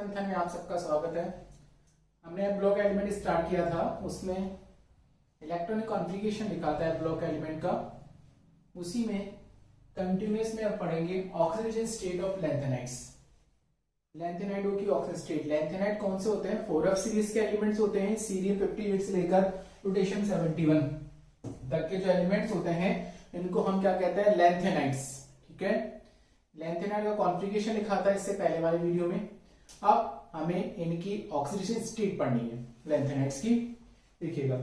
मंथन में आप सबका स्वागत है। हमने ब्लॉक एलिमेंट स्टार्ट किया था, उसमें इलेक्ट्रॉनिक कॉन्फ़िगरेशन लिखा था ब्लॉक एलिमेंट का। उसी में कंटिन्यूअस में अब पढ़ेंगे ऑक्सीडेशन स्टेट ऑफ लैंथेनाइड्स। लैंथेनाइडों की ऑक्सीडेशन स्टेट। लैंथेनाइड कौन से होते हैं? 4f सीरीज के एलिमेंट्स होते हैं। सीरियम 58 से लेकर लुटेशियम 71 तक के जो एलिमेंट्स होते हैं इनको हम क्या कहते हैं? लैंथेनाइड्स। ठीक है, लैंथेनाइड का कॉन्फ़िगरेशन लिखा था इससे पहले वाले वीडियो में। अब हमें इनकी ऑक्सीडेशन स्टेट पढ़नी है लैंथेनाइड्स की। देखिएगा,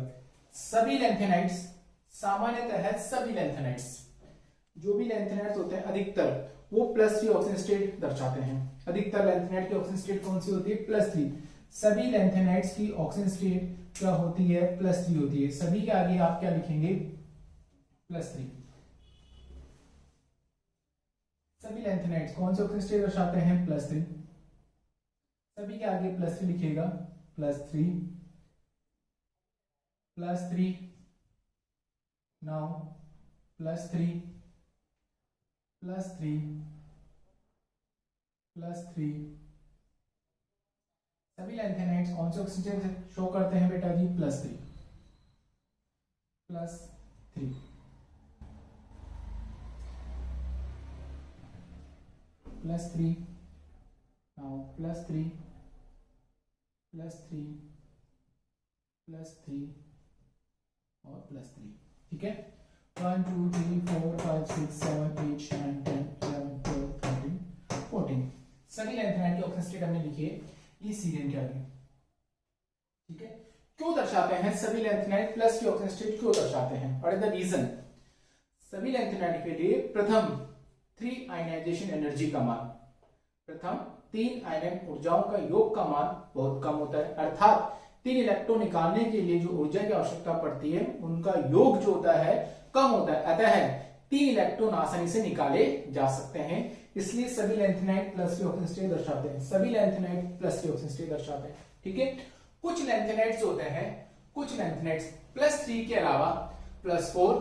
सभी लैंथेनाइड्स सामान्यतः है, सभी लैंथेनाइड्स जो भी लैंथेनाइड्स होते हैं अधिकतर वो +3 ऑक्सीजन स्टेट दर्शाते हैं। अधिकतर लैंथेनाइड की ऑक्सीजन स्टेट कौन सी होती है? +3। सभी लैंथेनाइड्स की ऑक्सीजन स्टेट क्या होती है? +3 होती है। सभी के आगे आप क्या लिखेंगे? +3। सभी लैंथेनाइड्स कौन से ऑक्सीजन स्टेट दर्शाते हैं? +3। सभी के आगे +3 लिखिएगा। +3 +3 नाउ +3 +3 +3। सभी लैंथेनाइड्स कौन से ऑक्सीजन से शो करते हैं बेटा जी? +3 +3 +3 नाउ +3 +3 +3 और +3। ठीक है, 1 2 3 4 5 6 7 8 9 10 11 12 13 14 सभी लैंथेनाइड की ऑक्सीजन स्टेट हमने लिखी है ये सीरियम के आगे। ठीक है, क्यों दर्शाते हैं सभी लैंथेनाइड +3 ऑक्सीजन स्टेट क्यों दर्शाते हैं? What is the reason? सभी लैंथेनाइड के लिए प्रथम 3 आयनाइजेशन एनर्जी का मान, प्रथम 3 आयन ऊर्जाओं का योग का मान बहुत कम होता है। अर्थात 3 इलेक्ट्रॉन निकालने के लिए जो ऊर्जा की आवश्यकता पड़ती है उनका योग जो होता है कम होता है। अतः 3 इलेक्ट्रॉन आसानी से निकाले जा सकते हैं। इसलिए सभी लैंथेनाइड +3 ऑक्सीजन स्टेट दर्शाते हैं। सभी लैंथेनाइड +3 ऑक्सीजन स्टेट दर्शाते हैं। ठीक है, कुछ लैंथेनाइड्स होते हैं, कुछ लैंथेनाइड्स +3 के अलावा +4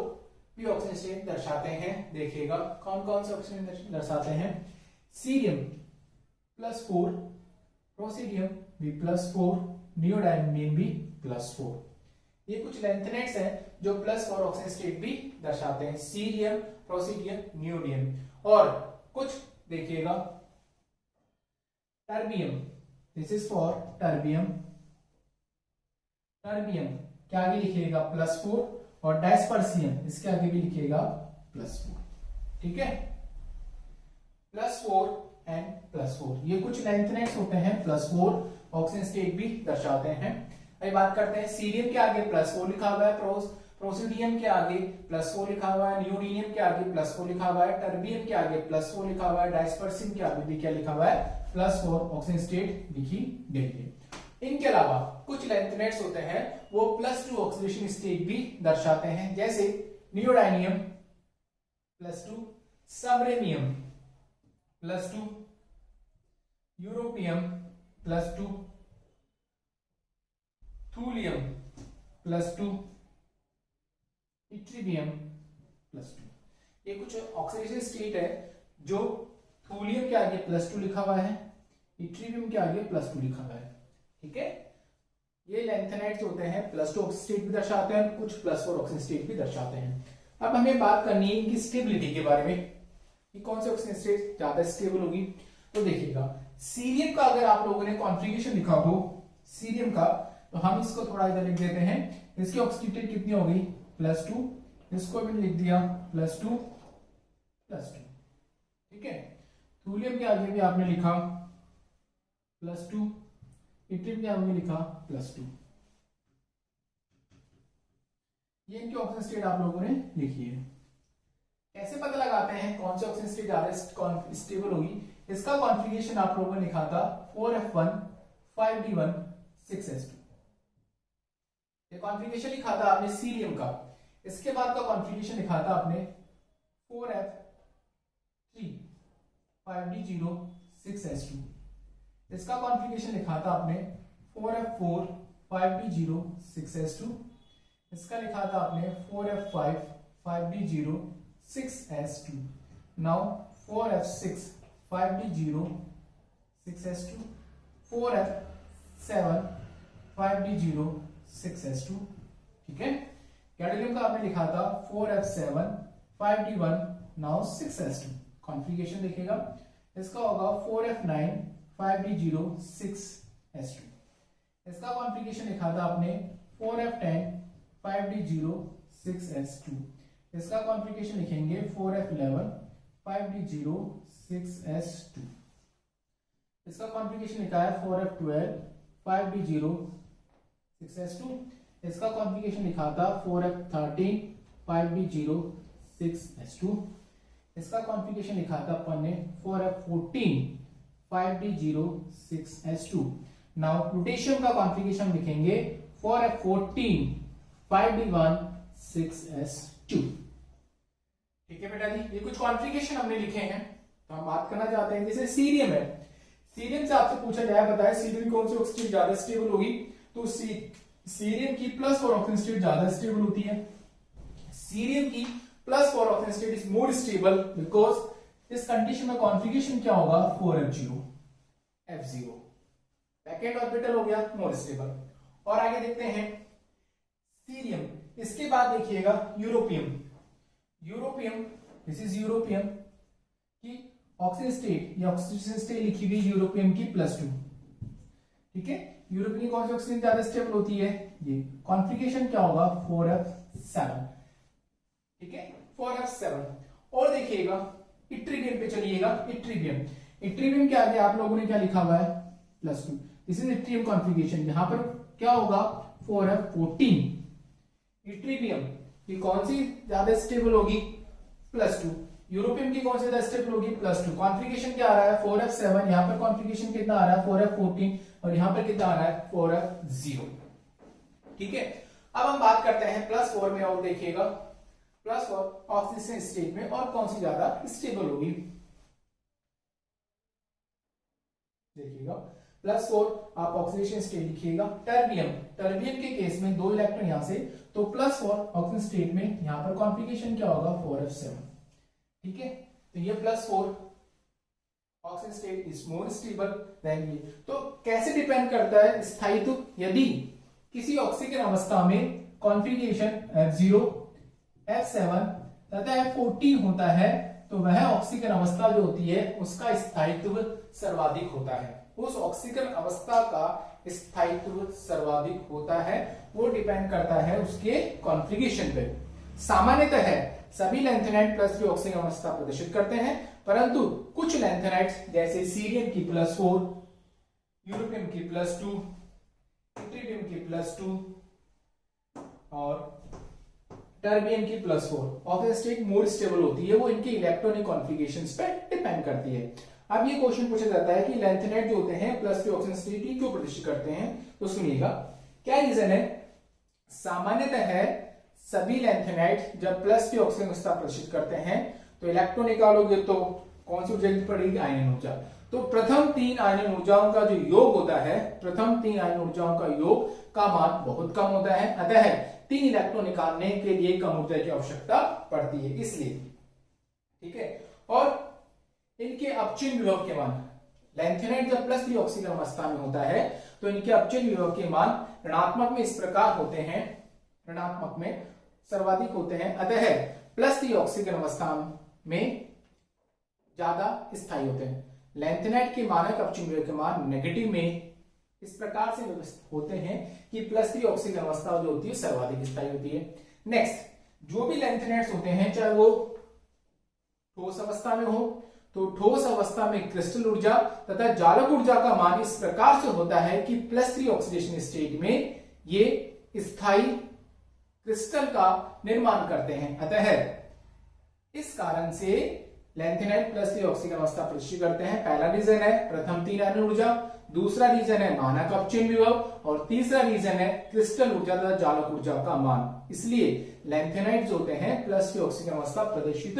भी ऑक्सीजन स्टेट दर्शाते हैं। देखिएगा कौन कौन से ऑक्सीजन दर्शाते हैं? सीरियम +4, प्रोसीडियम भी +4, नियोडायमियम भी +4। ये कुछ लैंथेनाइड्स हैं जो +4 ऑक्सीजन स्टेट भी दर्शाते हैं। Cerium, praseodymium, neodymium. और कुछ देखिएगा terbium, this is for terbium. Terbium के आगे लिखिएगा +4 और डायस्पर्सियम इसके आगे भी लिखिएगा +4। ठीक है, +4 एंड +4 ये कुछ लैंथेनाइड्स होते हैं +4 ऑक्सीजन स्टेट भी दर्शाते हैं। अभी बात करते हैं सीरियम के आगे +4 लिखा हुआ है, प्रोसीडियम के आगे +4 लिखा हुआ है, नियोडियम के आगे +4 लिखा हुआ है, टर्बियम के आगे +4 लिखा हुआ है, डायस्पर्सियम के आगे भी क्या लिखा हुआ है? +4 ऑक्सीजन स्टेट लिखी गई है। इनके अलावा कुछ लैंथेनाइड्स होते हैं वो +2 ऑक्सीडेशन स्टेट भी दर्शाते हैं, जैसे नियोडायमियम +2, समरेनियम +2, यूरोपियम +2, थूलियम +2, इट्रिबियम +2। ये कुछ ऑक्सीडेशन स्टेट है जो थूलियम के आगे +2 लिखा हुआ है, इट्रिबियम के आगे +2 लिखा हुआ है। ठीक है, ये लैंथेनाइड्स होते हैं +2 ऑक्सीजन स्टेट भी दर्शाते हैं, कुछ +4 ऑक्सीजन स्टेट भी दर्शाते हैं। अब हमें बात करनी है इनकी स्टेबिलिटी के बारे में कि कौन से ऑक्सीजन स्टेट ज्यादा स्टेबल होगी। तो देखिएगा, सीरियम का अगर आप लोगों ने कॉन्फ़िगरेशन लिखा हो सीरियम का, तो हम इसको थोड़ा इधर लिख देते हैं। इसकी ऑक्सीजन स्टेट कितनी हो गई? +2। इसको भी लिख दिया +2 +2। ठीक है, थूलियम के आगे भी आपने लिखा +2, इट्रियम के आगे लिखा +2। ये इनकी ऑक्सीजन स्टेट आप लोगों ने लिखी है। कैसे पता लगाते हैं कौन सी ऑक्सीजन स्टेट ज्यादा स्टेबल होगी? इसका कॉन्फ़िगरेशन आप लोगों ने लिखा था 4f1 5d1 6s2। ये कॉन्फ़िगरेशन लिखा था आपने सीरियम का। इसके बाद का कॉन्फ़िगरेशन लिखा था आपने 4f3 5d0 6s2। इसका कॉन्फ़िगरेशन लिखा था आपने 4f4 5d0 6s2। इसका लिखा था आपने 4f5 5d0 6s2। Now 4f6 5d0 6s2, 4f7 5d0 6s2। ठीक है, गैडोलियम का आपने लिखा था 4f7 5d1 now 6s2। Configuration देखिएगा, इसका होगा 4f9 5d0 6s2। इसका कॉन्फ़िगरेशन लिखा था आपने 4f10 5d0 6s2। इसका कॉन्फ़िगरेशन लिखेंगे 4f11 5d0 6s2। इसका कॉन्फ़िगरेशन लिखा है 4f12 5d0 6s2। इसका कॉन्फ़िगरेशन लिखा था 4f13 5d0 6s2। इसका कॉन्फ़िगरेशन लिखा था अपन ने 4f14 5d0 6s2। Now potassium का कॉन्फ़िगरेशन लिखेंगे 4f14 5d1 6s2। ठीक है बेटा जी, ये कुछ कॉन्फ़िगरेशन हमने लिखे हैं। तो हम बात करना चाहते हैं जैसे सीरियम है, सीरियम से आपसे पूछा जाए बताए सीरियम कौन सी ऑक्सीजन ज्यादा स्टेबल होगी, तो सीरियम की +4 ऑक्सीजन स्टेट ज्यादा स्टेबल होती है। सीरियम की +4 oxygen state is more stable because इस कंडीशन में कॉन्फ़िगरेशन क्या होगा 4f0 f0 सेकेंड ऑर्बिटल हो गया मोर स्टेबल। और आगे देखते हैं सीरियम, इसके बाद देखिएगा europium. Europium, this is europium की ऑक्सीजन स्टेट, ये ऑक्सीजन स्टेट लिखी हुई यूरोपियम की +2। ठीक है, यूरोपियम की कौन सी ऑक्सीजन ज्यादा स्टेबल होती है, ये। कॉन्फ़िगरेशन क्या होगा 4f7। ठीक है, 4f7। और देखिएगा इट्रीबियम पे चलिएगा, इट्रीबियम। इट्रीबियम के आगे आप लोगों ने क्या लिखा हुआ है +2। दिस इज इट्रियम कॉन्फ़िगरेशन, यहां पर क्या होगा 4f14। इट्रीबियम की कौन सी ज्यादा स्टेबल होगी +2। यूरोपियम की कौन सी ज्यादा स्टेबल होगी +2। कॉन्फ़िगरेशन क्या आ रहा है 4f7, यहां पर कॉन्फ़िगरेशन कितना आ रहा है 4f14 और यहां पर कितना आ रहा है 4f0। ठीक है, अब हम बात करते हैं +4 में। और देखिएगा +4 ऑक्सीजन स्टेट में और कौन सी ज्यादा स्टेबल होगी, देखिएगा +4 आप ऑक्सीडेशन स्टेट लिखिएगा। टर्बियम, टर्बियम के केस में 2 इलेक्ट्रॉन यहां से, तो +4 ऑक्सीजन स्टेट में यहां पर कॉन्फ़िगरेशन क्या होगा 4f7। ठीक है, तो ये +4 oxygen state is more stable then ये। तो कैसे डिपेंड करता है स्थायित्व, यदि किसी ऑक्सीजन अवस्था में कॉन्फ़िगरेशन f0 f7 तथा f14 होता है तो वह ऑक्सीजन अवस्था जो होती है उसका स्थायित्व सर्वाधिक होता है। उस ऑक्सीजन अवस्था का स्थायित्व सर्वाधिक होता है, वो डिपेंड करता है उसके कॉन्फ़िगरेशन पे। सामान्यतः सभी लैंथेनाइड +3 ऑक्सीजन अवस्था प्रदर्शित करते हैं, परंतु कुछ लैंथेनाइड्स जैसे सीरियम की +4, यूरोपियम की +2, इट्रिडियम की +2 और टर्बियम की +4 ऑक्सीजन स्टेट मोर स्टेबल होती है, वो इनके इलेक्ट्रॉनिक कॉन्फ़िगरेशंस पे डिपेंड करती है। अब ये क्वेश्चन पूछा जाता है कि लैंथेनाइड जो होते हैं +3 ऑक्सीजन स्टेट क्यों प्रदर्शित करते हैं, तो सुनिएगा क्या रीजन है। सामान्यतः सभी लैंथेनाइड जब +3 ऑक्सीजन अवस्था प्रदर्शित करते हैं तो इलेक्ट्रॉन निकालोगे तो कौन सी ऊर्जा पड़ेगी, आयनन ऊर्जा। तो प्रथम 3 आयनन ऊर्जाओं का जो योग होता है, प्रथम 3 आयनन ऊर्जाओं का योग का मान बहुत कम होता है, अतः 3 इलेक्ट्रॉन निकालने के लिए कम ऊर्जा की आवश्यकता पड़ती है, इसलिए। ठीक है, और इनके अपचयन विभव के मान, लैंथेनाइड जब +3 ऑक्सीजन अवस्था में होता है तो इनके अपचयन विभव के मान ऋणात्मक में इस प्रकार होते हैं, ऋणात्मक में सर्वाधिक होते हैं, अतः +3 ऑक्सीजन अवस्था में ज्यादा स्थायी होते हैं। लैंथेनाइड के मानक अपचयन विभव के मान नेगेटिव में इस प्रकार से व्यवस्थित होते हैं कि +3 ऑक्सीजन अवस्था जो होती है सर्वाधिक स्थायी होती है। नेक्स्ट, जो भी लैंथेनाइड्स होते हैं चाहे वो ठोस अवस्था में हो तो ठोस अवस्था में क्रिस्टल ऊर्जा तथा जालक ऊर्जा का मान इस प्रकार से होता है कि +3 ऑक्सीडेशन स्टेट में ये स्थायी क्रिस्टल का निर्माण करते हैं, अतः इस कारण से लैंथेनाइड +3 ऑक्सीजन अवस्था प्रदर्शित करते हैं। पहला रीजन है प्रथम 3 आयनन ऊर्जा, दूसरा रीजन है मानक अपचयन विभव और तीसरा रीजन है क्रिस्टल ऊर्जा तथा जालक ऊर्जा का मान। इसलिए लैंथेनाइड्स होते हैं +3 ऑक्सीजन अवस्था प्रदर्शित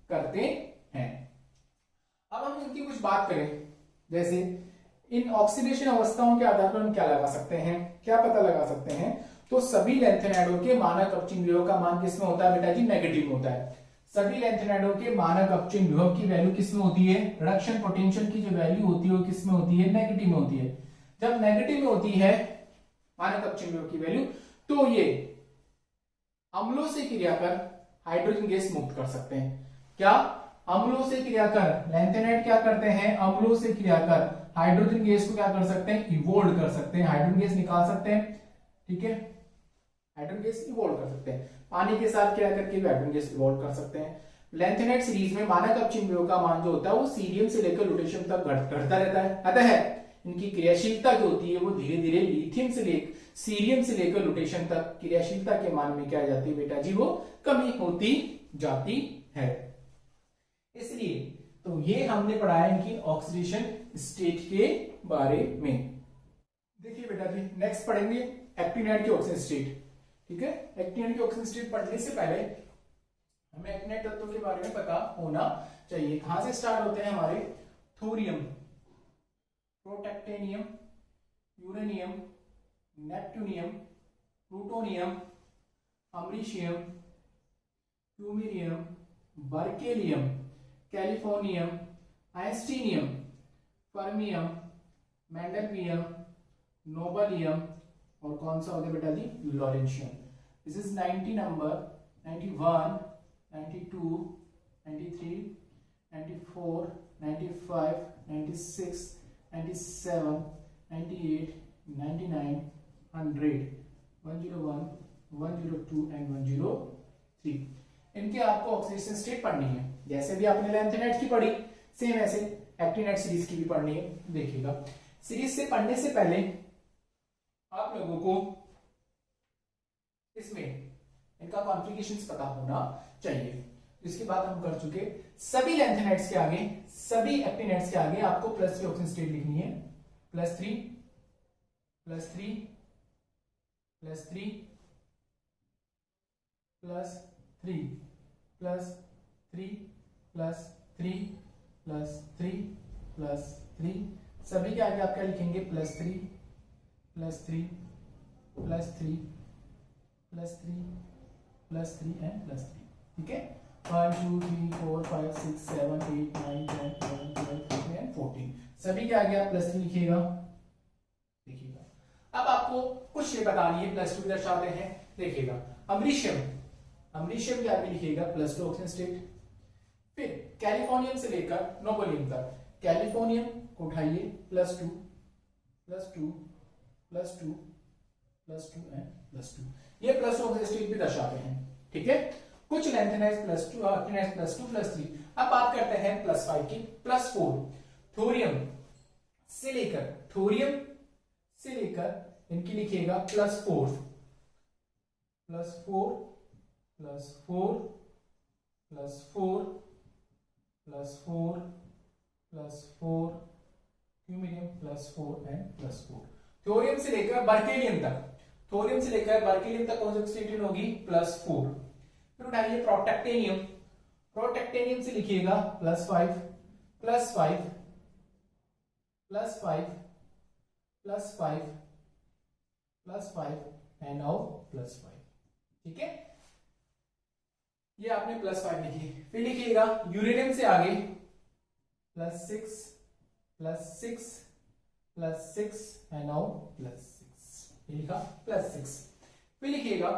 करते हैं। अब हम इनकी कुछ बात करें, जैसे इन ऑक्सीडेशन अवस्थाओं के आधार पर हम क्या लगा सकते हैं, क्या पता लगा सकते हैं, तो सभी लैंथेनाइडों के मानक अपचयन विभव का मान किसमें होता है बेटा जी, नेगेटिव में होता है। सभी लेंथेनाइडों के मानक अपचयन विभव की वैल्यू किसमें होती है, रिडक्शन पोटेंशियल की जो वैल्यू होती है वो किसमें होती है, नेगेटिव में होती है। जब नेगेटिव में होती है मानक अपचयन विभव की वैल्यू, तो ये अम्लों से क्रिया कर हाइड्रोजन गैस मुक्त कर सकते हैं। क्या, अम्लों से क्रिया कर लैंथेनाइड क्या करते हैं, अम्लों से क्रिया कर हाइड्रोजन गैस को क्या कर सकते हैं, इवोल्व कर सकते हैं, हाइड्रोजन गैस निकाल सकते हैं। ठीक है, हाइड्रोजन गैस इवोल्व कर सकते हैं, पानी के साथ क्रिया करके भी हाइड्रोजन गैस इवोल्व कर सकते हैं। लैंथेनाइड सीरीज में मानक अपचयन विभव का मान जो होता है वो सीरियम से लेकर लुटेशियम तक घटता रहता है। अतः इनकी क्रियाशीलता जो होती है वो धीरे धीरे लिथियम से लेकर सीरियम से लेकर लुटेशियम तक क्रियाशीलता के मान में क्या जाती है बेटा जी, वो कमी होती जाती है। इसलिए तो ये हमने पढ़ा है इनकी ऑक्सीडेशन स्टेट के बारे में। देखिए बेटा जी, नेक्स्ट पढ़ेंगे एक्टिनाइड की ऑक्सीजन स्टेट। ठीक है, एक्टिनाइड की ऑक्सीजन स्टेट पढ़ने से पहले हमें एक्टिनाइड तत्वों के बारे में पता होना चाहिए। कहां से स्टार्ट होते हैं हमारे, thorium, protactinium, uranium, neptunium, plutonium, americium, curium, berkelium, californium, einsteinium, fermium, mendelevium, nobelium और कौन सा होता है बेटा जी, lawrencium. This is 90 number, 91, 92, 93, 94, 95, 96, 97, 98, 99, 100, 101, 102 and 103। इनके आपको ऑक्सीडेशन स्टेट पढ़नी है, जैसे भी आपने लैंथेनाइड की पढ़ी सेम ऐसे एक्टिनाइड सीरीज की भी पढ़नी है। देखिएगा, सीरीज से पढ़ने से पहले आप लोगों को इसमें इनका कॉन्फ़िगरेशंस पता होना चाहिए। इसके बाद हम कर चुके, सभी लैंथेनाइड्स के आगे, सभी एक्टिनाइड्स के आगे आपको +3 ऑक्सीजन स्टेट लिखनी है। +3, +3, +3, +3, +3, +3, +3, +3, सभी के आगे आप क्या लिखेंगे, +3, +3, +3, +3, +3 एंड +3। ठीक है, 1 2 3 4 5 6 7 8 9 10 11 12 13 एंड 14, सभी के आगे आप +3 लिखिएगा। देखिएगा, अब आपको कुछ ये बतानी है, +2 भी दर्शाते हैं। देखिएगा, अमरीशियम, अमरीशियम के आगे लिखिएगा +2 ऑक्सीजन स्टेट। फिर कैलिफोर्नियम से लेकर नोबेलियम तक, कैलिफोर्नियम को उठाइए +2, +2, +2, +2 एंड +2, ये +2 ऑक्सीजन स्टेट भी दर्शाते हैं। ठीक है, कुछ लैंथेनाइड्स +2, एक्टिनाइड्स +2, +3। अब बात करते हैं +5 की, +4, थोरियम से लेकर, थोरियम से लेकर इनकी लिखिएगा +4, +4, +4, +4, +4, +4, ट्यूमेरियम +4 एंड +4। थोरियम से लेकर बर्केलियम तक, थोरियम से लेकर बर्केलियम तक कौन सी स्टेट होगी, +4। फिर उठाइए प्रोटेक्टेनियम, प्रोटेक्टेनियम से लिखिएगा +5, +5, +5, +5, +5 एंड नाउ +5। ठीक है, ये आपने +5 लिखी। फिर लिखिएगा यूरेनियम से आगे +6, +6, +6 एंड नाउ +6, ये लिखा +6। फिर लिखिएगा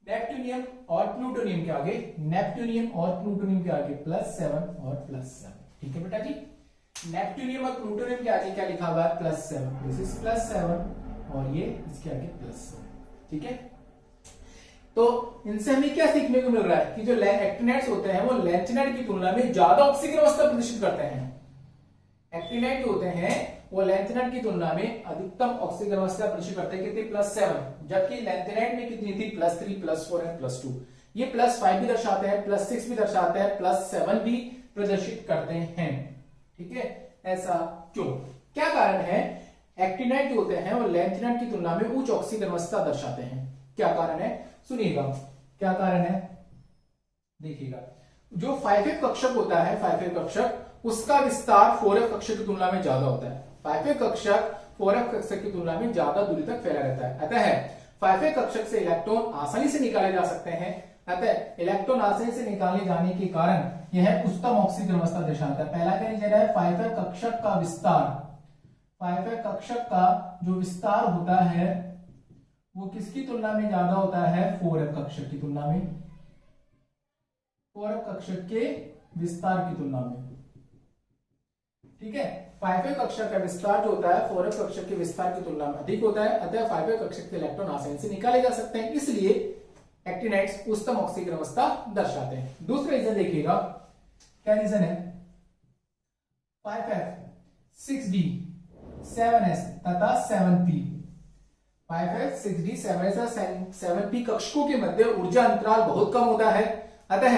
नेपट्यूनियम और प्लूटोनियम के आगे, नेपट्यूनियम और प्लूटोनियम के आगे +7 और +7। ठीक है बेटा जी, नेपट्यूनियम और प्लूटोनियम के आगे क्या लिखा हुआ है, +7, दिस इज +7 और ये इसके आगे +7। ठीक है, तो इनसे हमें क्या सीखने को मिल रहा है कि जो एक्टिनाइड्स होते हैं वो लैंथेनाइड की तुलना में ज्यादा ऑक्सीजन अवस्था प्रदर्शित करते हैं। एक्टिनाइड जो होते हैं वो लैंथेनाइड की तुलना में अधिकतम ऑक्सीजन अवस्था प्रदर्शित करते हैं, कितनी, +7, जबकि लैंथेनाइड में कितनी थी, +3, +4 एंड +2। ये +5 भी दर्शाते हैं, +6 भी दर्शाते हैं, +7 भी प्रदर्शित करते हैं। ठीक है, ऐसा क्यों, क्या कारण है, एक्टिनाइड जो होते हैं वो लैंथेनाइड की तुलना में उच्च ऑक्सीजन अवस्था दर्शाते हैं। क्या कारण है, सुनिएगा क्या कारण है। देखिएगा, जो 5F कक्षक होता है, 5F कक्षक, उसका विस्तार 4F कक्षक की तुलना में ज्यादा होता है। 5F कक्षक 4F कक्षक की तुलना में ज्यादा दूरी तक फैला रहता है। अतः 5F कक्षक से इलेक्ट्रॉन आसानी से निकाले जा सकते हैं, अतः इलेक्ट्रॉन आसानी से निकाले जाने के कारण यह उच्चतम ऑक्सीजन अवस्था दर्शाता है। पहला क्या दिया है, 5f कक्षक का विस्तार। 5f कक्षक का जो विस्तार होता है वो किसकी तुलना में ज्यादा होता है, 4f कक्षक की तुलना में, 4f कक्षक के विस्तार की तुलना में। ठीक है, 5f कक्षक का विस्तार जो होता है 4f कक्षक के विस्तार की तुलना में अधिक होता है, अतः 5f कक्षक के इलेक्ट्रॉन आसानी से निकाले जा सकते हैं, इसलिए एक्टिनाइड्स उच्चतम ऑक्सीजन अवस्था दर्शाते हैं। दूसरा रीजन देखिएगा, क्या रीजन है, 5f 6d 7s तथा 7p, 5f 6d 7s और 7p कक्षकों के मध्य ऊर्जा अंतराल बहुत कम होता है, अतः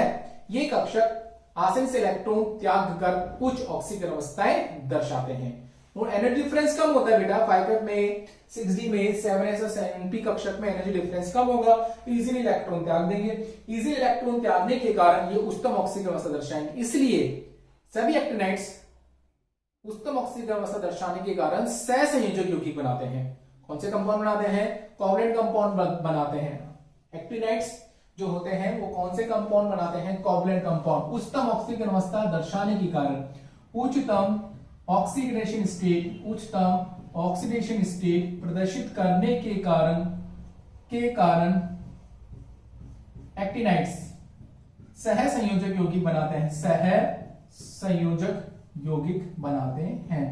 ये कक्षक आसानी से इलेक्ट्रॉन त्याग कर उच्च ऑक्सीजन अवस्थाएं दर्शाते हैं। और एनर्जी डिफरेंस कम होता है बेटा, 5f में 6d में 7s और 7p कक्षक में एनर्जी डिफरेंस कम होगा, इजीली इलेक्ट्रॉन त्याग देंगे। इजीली इलेक्ट्रॉन त्यागने के कारण ये उच्चतम ऑक्सीजन अवस्था दर्शाएंगे, इसलिए सभी एक्टिनाइड्स उच्चतम ऑक्सीजन अवस्था दर्शाने के कारण सहसंयोजक यौगिक बनाते हैं। कौन से कंपाउंड बनाते हैं, कोवलेंट कंपाउंड बनाते हैं। एक्टिनाइड्स जो होते हैं वो कौन से कंपाउंड बनाते हैं, कोवलेंट कंपाउंड। उच्चतम ऑक्सीजन अवस्था दर्शाने के कारण, उच्चतम ऑक्सीडेशन स्टेट, उच्चतम ऑक्सीडेशन स्टेट प्रदर्शित करने के कारण एक्टिनाइड्स सहसंयोजक यौगिक बनाते हैं, सहसंयोजक यौगिक बनाते हैं,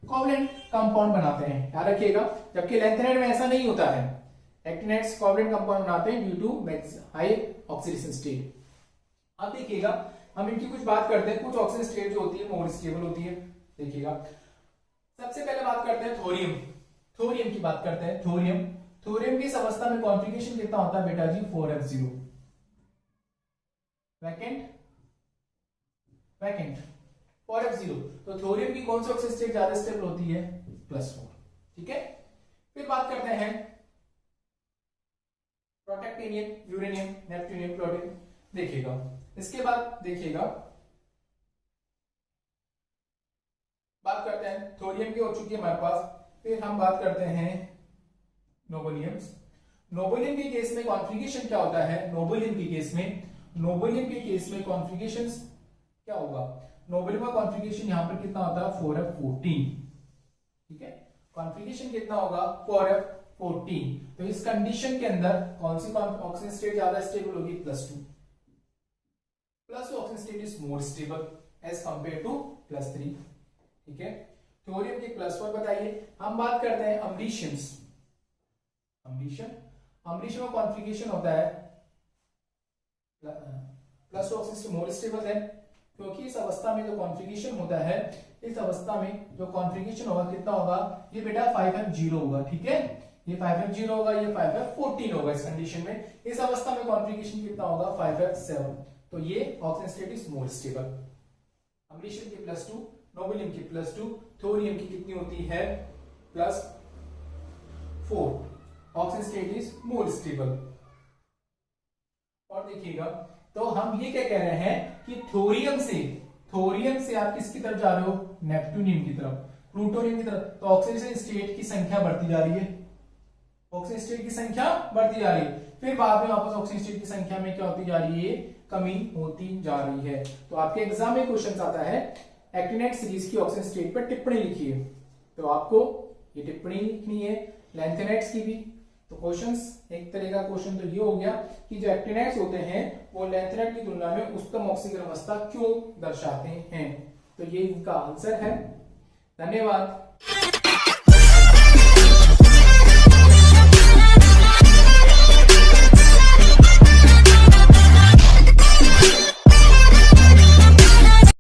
कोवलेंट कंपाउंड बनाते हैं, याद रखिएगा। जबकि लैंथेनाइड में ऐसा नहीं होता है, एक्टिनाइड्स कोवलेंट कंपाउंड बनाते हैं due to high oxidation state. अब देखिएगा हम इनकी कुछ बात करते हैं, कुछ ऑक्सीजन स्टेट जो होती है मोर स्टेबल होती है। देखिएगा सबसे पहले बात करते हैं थोरियम, थोरियम की बात करते हैं। थोरियम, थोरियम की इस अवस्था में कॉन्फ़िगरेशन कितना होता है बेटा जी, 4f0, वैकेंट वैकेंट 4f0। तो थोरियम की कौन सी ऑक्सीजन स्टेट ज्यादा स्टेबल होती है, +4। ठीक है, फिर बात करते हैं प्रोटैक्टिनियम, यूरेनियम, नेपट्यूनियम, प्लूटोनियम। देखिएगा इसके बाद देखिएगा बात करते हैं थोरियम की हो चुकी है हमारे पास। फिर हम बात करते हैं नोबेलियम्स। नोबेलियम के केस में कॉन्फ़िगरेशन क्या होता है, नोबेलियम के केस में कॉन्फ़िगरेशन क्या होगा, नोबेलियम का कॉन्फ़िगरेशन यहां पर कितना होता है, 4f14। ठीक है, कॉन्फ़िगरेशन कितना होगा, 4f14। तो इस कंडीशन के अंदर कौन सी ऑक्सीजन स्टेट ज्यादा स्टेबल होगी, +2। +2 oxygen state is more stable as compare to +3। ठीक है, थोरियम की +4 बताइए। हम बात करते हैं अम्लीशियम्स। अम्लीशियम का कॉन्फ़िगरेशन होता है +2 ऑक्सीजन स्टेट मोर स्टेबल है, क्योंकि इस अवस्था में जो कॉन्फ़िगरेशन होता है, इस अवस्था में जो कॉन्फ़िगरेशन होगा कितना होगा, ये बेटा 5f0 होगा। ठीक है, ये 5f0 होगा, ये 5f14 होगा। इस कंडीशन में इस अवस्था में कॉन्फ़िगरेशन कितना होगा, 5f7। तो ये oxygen state is more stable. Americium की +2, नोबेलियम की +2, थोरियम की कितनी होती है, +4। Oxygen state is more stable. और देखिएगा तो हम ये क्या कह रहे हैं कि थोरियम से आप किसकी तरफ जा रहे हो, नेपट्यूनियम की तरफ, प्लूटोनियम की तरफ। तो ऑक्सीजन स्टेट की संख्या बढ़ती जा रही है, ऑक्सीजन स्टेट की संख्या बढ़ती जा रही है। फिर बाद में वापस ऑक्सीजन स्टेट की संख्या में क्या होती जा रही है, कमी होती जा रही है। तो आपके एग्जाम में क्वेश्चन आता है एक्टिनाइड सीरीज की ऑक्सीजन स्टेट पर टिप्पणी लिखिए, तो आपको ये टिप्पणी लिखनी है लैंथेनाइड्स की भी। तो क्वेश्चंस एक तरह का क्वेश्चन तो ये हो गया कि जो एक्टिनाइड्स होते हैं वो लैंथेनाइड की तुलना में उच्चतम ऑक्सीजन अवस्था क्यों दर्शाते हैं। तो ये इनका आंसर है। धन्यवाद।